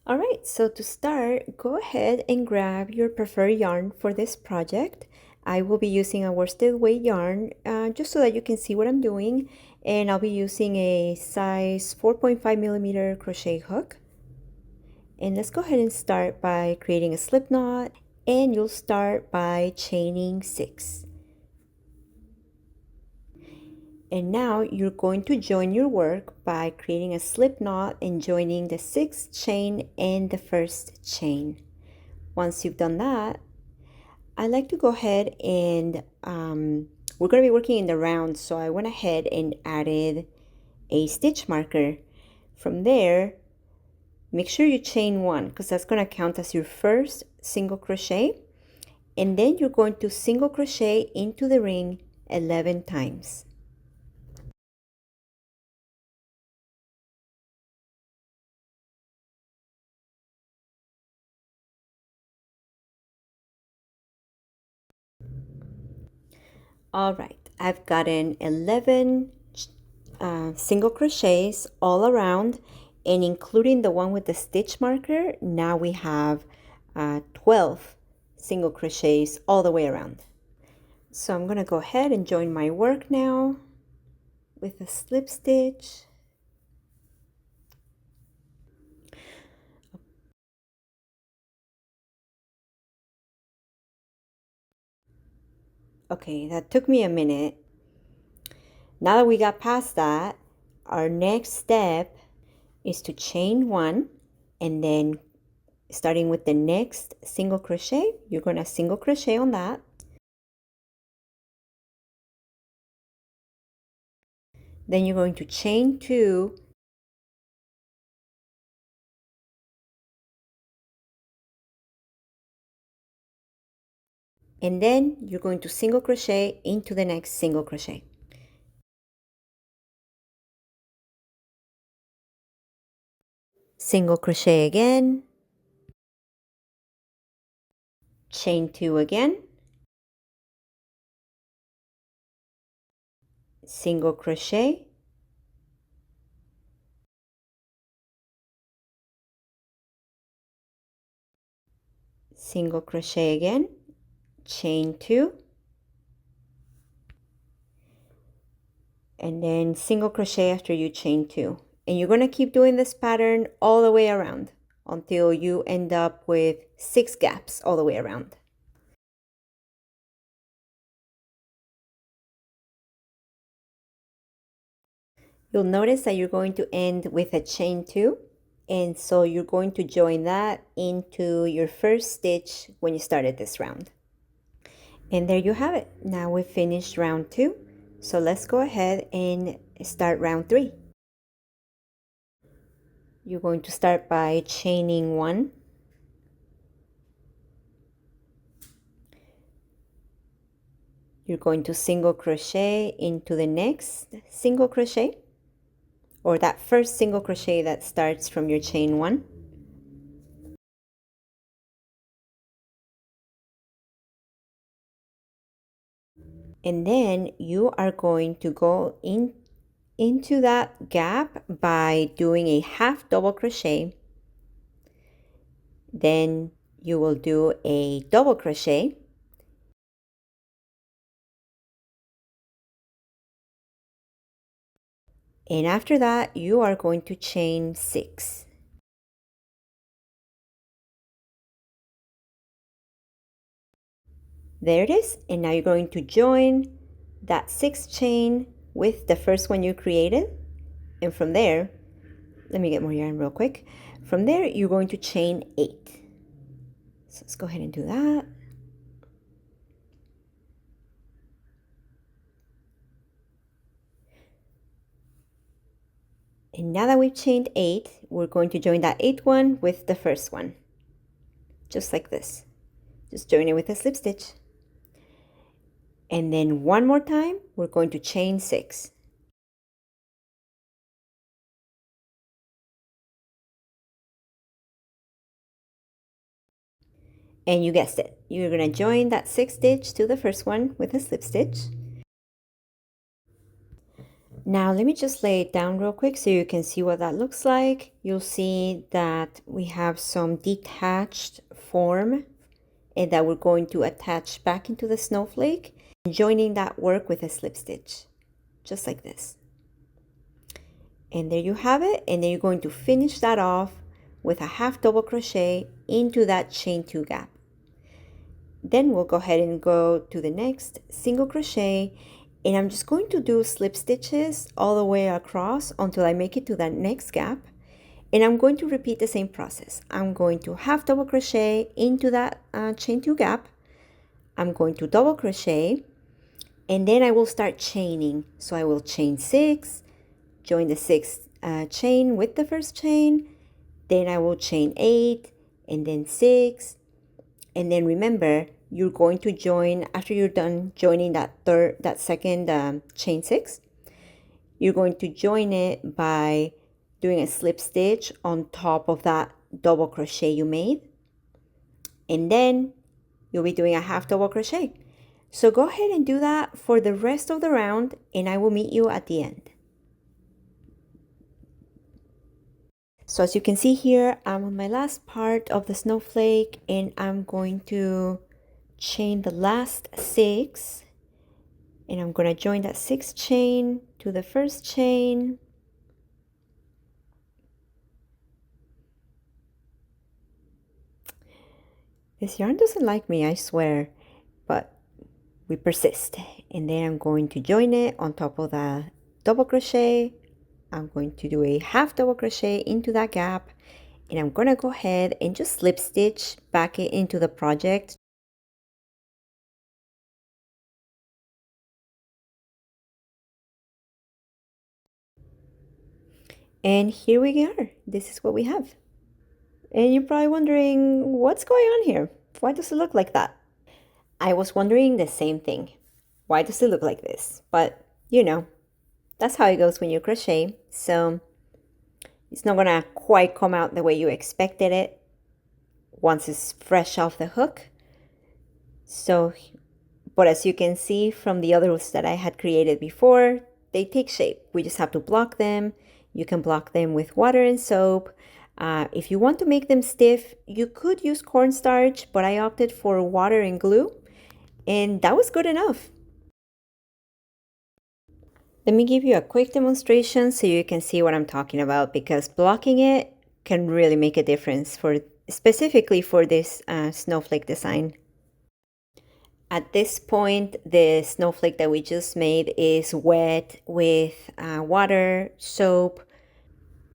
All right, so to start, go ahead and grab your preferred yarn for this project. I will be using a worsted weight yarn just so that you can see what I'm doing. And I'll be using a size 4.5 millimeter crochet hook. And let's go ahead and start by creating a slip knot. And you'll start by chaining 6. And now you're going to join your work by creating a slip knot and joining the 6th chain and the 1st chain. Once you've done that, I like to go ahead and we're going to be working in the round, so I went ahead and added a stitch marker. From there, make sure you chain 1 because that's going to count as your first single crochet, and then you're going to single crochet into the ring 11 times. All right, I've gotten 11 single crochets all around, and including the one with the stitch marker, now we have 12 single crochets all the way around. So I'm going to go ahead and join my work now with a slip stitch. Okay, that took me a minute. Now that we got past that, our next step is to chain 1, and then starting with the next single crochet, you're going to single crochet on that. Then you're going to chain 2, and then you're going to single crochet into the next single crochet. Single crochet again, chain 2 again, single crochet, single crochet again, chain 2, and then single crochet after you chain 2. And you're going to keep doing this pattern all the way around until you end up with 6 gaps all the way around. You'll notice that you're going to end with a chain 2, and so you're going to join that into your first stitch when you started this round. And there you have it. Now we've finished round 2, so let's go ahead and start round 3. You're going to start by chaining 1, you're going to single crochet into the next single crochet, or that first single crochet that starts from your chain 1. And then you are going to go into that gap by doing a half double crochet. Then you will do a double crochet. And after that, you are going to chain 6. There it is. And now you're going to join that 6th chain with the first one you created. And from there, let me get more yarn real quick. From there, you're going to chain 8. So let's go ahead and do that. And now that we've chained 8, we're going to join that 8th one with the first one. Just like this. Just join it with a slip stitch. And then one more time, we're going to chain 6. And you guessed it, you're going to join that 6th stitch to the first one with a slip stitch. Now let me just lay it down real quick so you can see what that looks like. You'll see that we have some detached form and that we're going to attach back into the snowflake, joining that work with a slip stitch, just like this. And there you have it. And then you're going to finish that off with a half double crochet into that chain 2 gap. Then we'll go ahead and go to the next single crochet, and I'm just going to do slip stitches all the way across until I make it to that next gap. And I'm going to repeat the same process. I'm going to half double crochet into that chain 2 gap. I'm going to double crochet, and then I will start chaining. So I will chain 6, join the 6th chain with the first chain, then I will chain 8, and then 6, and then remember, you're going to join, after you're done joining that second chain 6, you're going to join it by doing a slip stitch on top of that double crochet you made, and then you'll be doing a half double crochet. So go ahead and do that for the rest of the round, and I will meet you at the end. So as you can see here, I'm on my last part of the snowflake, and I'm going to chain the last 6, and I'm going to join that 6th chain to the first chain. This yarn doesn't like me, I swear, but we persist. And then I'm going to join it on top of the double crochet. I'm going to do a half double crochet into that gap, and I'm going to go ahead and just slip stitch back into the project. And here we are. This is what we have. And you're probably wondering, what's going on here? Why does it look like that? I was wondering the same thing. Why does it look like this? But you know, that's how it goes when you crochet. So it's not gonna quite come out the way you expected it once it's fresh off the hook. So, but as you can see from the others that I had created before, they take shape. We just have to block them. You can block them with water and soap. If you want to make them stiff, you could use cornstarch, but I opted for water and glue, and that was good enough. Let me give you a quick demonstration so you can see what I'm talking about, because blocking it can really make a difference specifically for this snowflake design. At this point, the snowflake that we just made is wet with water, soap,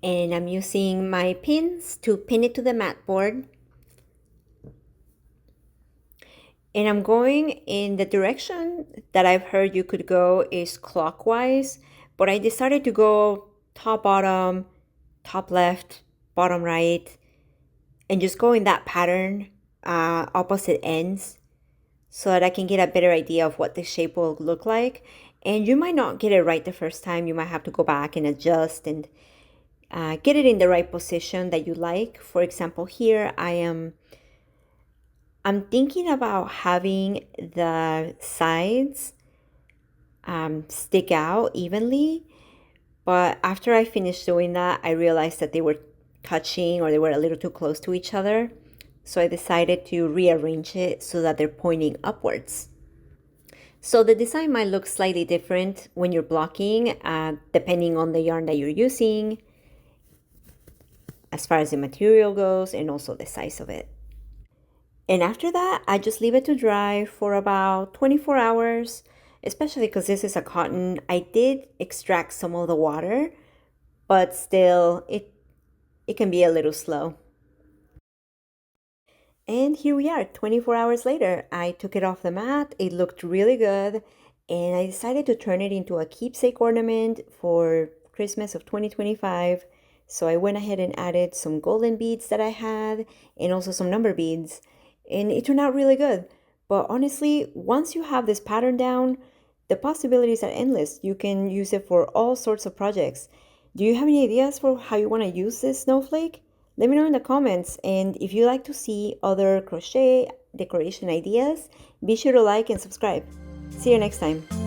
and I'm using my pins to pin it to the mat board. And I'm going in the direction that I've heard you could go is clockwise, but I decided to go top bottom, top left, bottom right, and just go in that pattern, opposite ends, so that I can get a better idea of what the shape will look like. And you might not get it right the first time. You might have to go back and adjust and get it in the right position that you like. For example, here I'm thinking about having the sides stick out evenly, but after I finished doing that, I realized that they were touching or they were a little too close to each other. So I decided to rearrange it so that they're pointing upwards. So the design might look slightly different when you're blocking, depending on the yarn that you're using, as far as the material goes, and also the size of it. And after that, I just leave it to dry for about 24 hours, especially because this is a cotton. I did extract some of the water, but still, it can be a little slow. And here we are, 24 hours later. I took it off the mat. It looked really good. And I decided to turn it into a keepsake ornament for Christmas of 2025. So I went ahead and added some golden beads that I had and also some number beads. And it turned out really good. But honestly, once you have this pattern down, the possibilities are endless. You can use it for all sorts of projects. Do you have any ideas for how you want to use this snowflake? Let me know in the comments, and if you like to see other crochet decoration ideas, be sure to like and subscribe. See you next time.